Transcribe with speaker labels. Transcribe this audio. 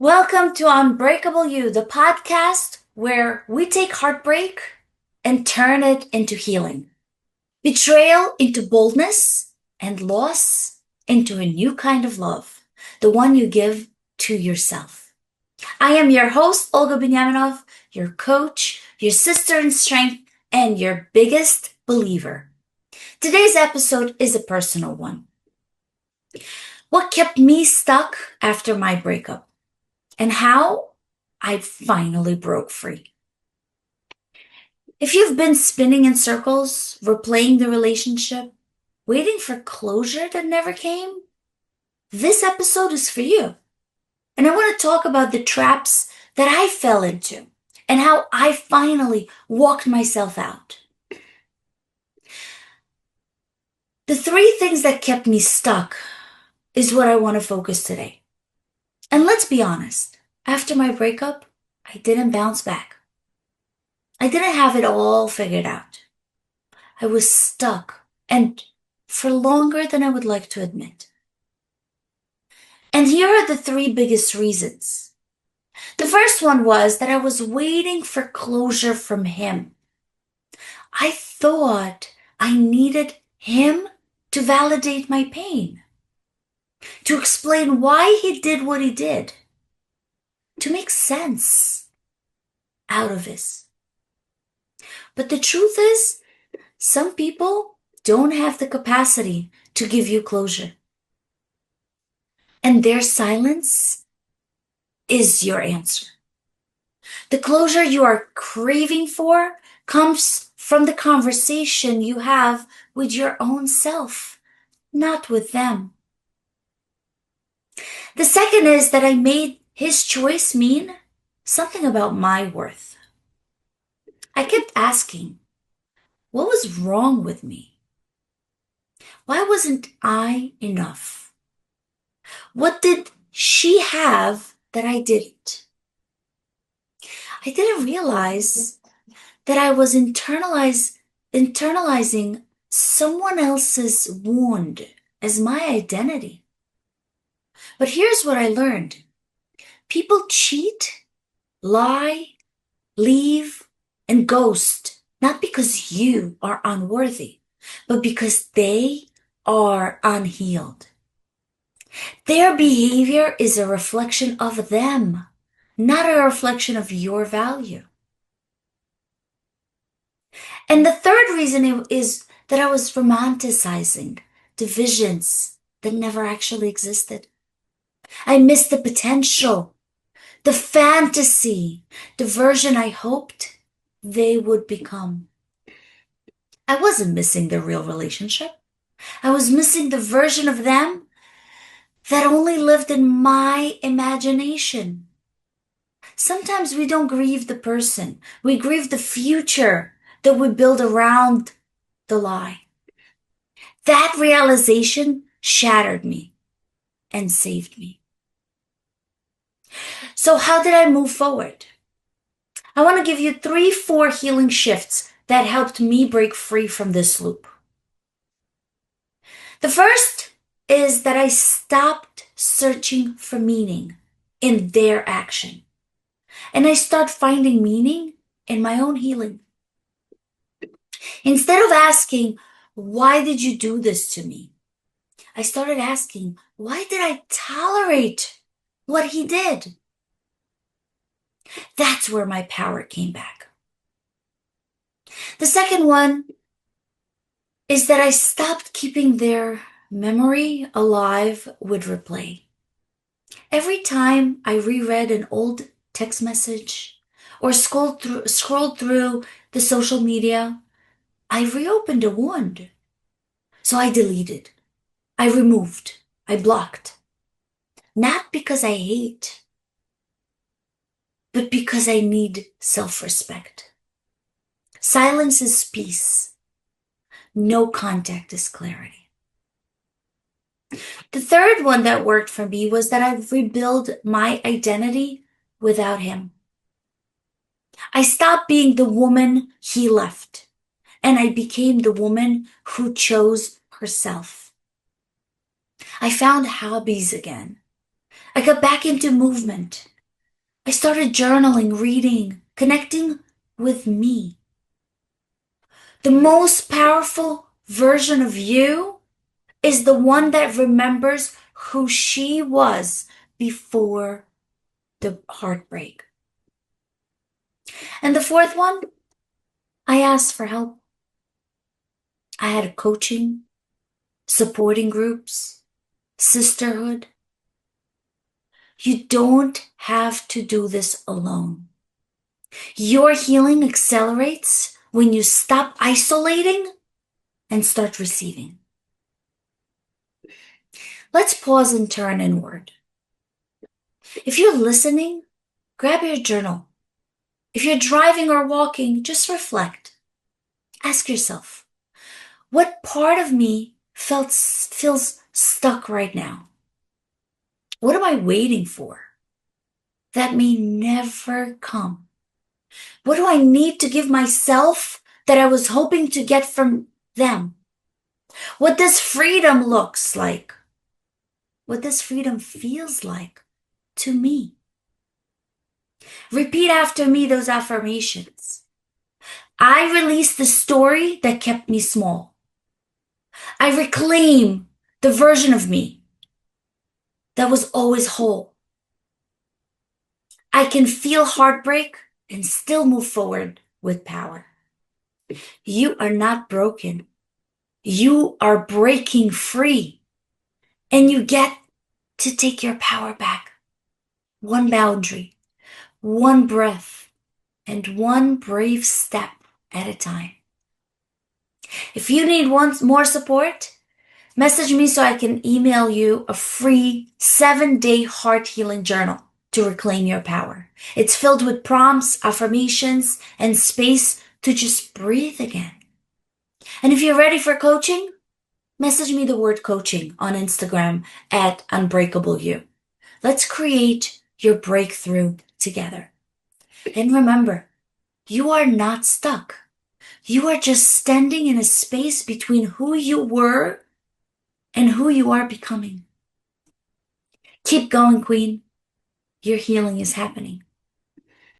Speaker 1: Welcome to Unbreakable-You, the podcast where we take heartbreak and turn it into healing, betrayal into boldness, and loss into a new kind of love, the one you give to yourself. I am your host, Olga Binyaminov, your coach, your sister in strength, and your biggest believer. Today's episode is a personal one. What kept me stuck after my breakup? And how I finally broke free. If you've been spinning in circles, replaying the relationship, waiting for closure that never came, this episode is for you. And I want to talk about the traps that I fell into and how I finally walked myself out. The three things that kept me stuck is what I want to focus today. And let's be honest, after my breakup, I didn't bounce back. I didn't have it all figured out. I was stuck, and for longer than I would like to admit. And here are the three biggest reasons. The first one was that I was waiting for closure from him. I thought I needed him to validate my pain, to explain why he did what he did, to make sense out of this. But the truth is, some people don't have the capacity to give you closure. And their silence is your answer. The closure you are craving for comes from the conversation you have with your own self, not with them. The second is that I made his choice mean something about my worth. I kept asking, what was wrong with me? Why wasn't I enough? What did she have that I didn't? I didn't realize that I was internalizing someone else's wound as my identity. But here's what I learned. People cheat, lie, leave, and ghost, not because you are unworthy, but because they are unhealed. Their behavior is a reflection of them, not a reflection of your value. And the third reason is that I was romanticizing divisions that never actually existed. I missed the potential, the fantasy, the version I hoped they would become. I wasn't missing the real relationship. I was missing the version of them that only lived in my imagination. Sometimes we don't grieve the person. We grieve the future that we build around the lie. That realization shattered me and saved me. So how did I move forward? I want to give you 4 healing shifts that helped me break free from this loop. The first is that I stopped searching for meaning in their action. And I start finding meaning in my own healing. Instead of asking, why did you do this to me? I started asking, why did I tolerate what he did? That's where my power came back. The second one is that I stopped keeping their memory alive with replay. Every time I reread an old text message or scrolled through the social media, I reopened a wound. So I deleted, I removed, I blocked. Not because I hate, but because I need self-respect. Silence is peace. No contact is clarity. The third one that worked for me was that I rebuilt my identity without him. I stopped being the woman he left, and I became the woman who chose herself. I found hobbies again. I got back into movement, I started journaling, reading, connecting with me. The most powerful version of you is the one that remembers who she was before the heartbreak. And the fourth one, I asked for help. I had coaching, supporting groups, sisterhood. You don't have to do this alone. Your healing accelerates when you stop isolating and start receiving. Let's pause and turn inward. If you're listening, grab your journal. If you're driving or walking, just reflect. Ask yourself, what part of me feels stuck right now? What am I waiting for? That may never come. What do I need to give myself that I was hoping to get from them? What does freedom looks like? What does freedom feels like to me? Repeat after me those affirmations. I release the story that kept me small. I reclaim the version of me that was always whole. I can feel heartbreak and still move forward with power. You are not broken. You are breaking free. And you get to take your power back. One boundary, one breath, and one brave step at a time. If you need more support, message me so I can email you a free 7-day heart healing journal to reclaim your power. It's filled with prompts, affirmations, and space to just breathe again. And if you're ready for coaching, message me the word coaching on Instagram at Unbreakable-You. Let's create your breakthrough together. And remember, you are not stuck. You are just standing in a space between who you were and who you are becoming. Keep going, Queen. Your healing is happening.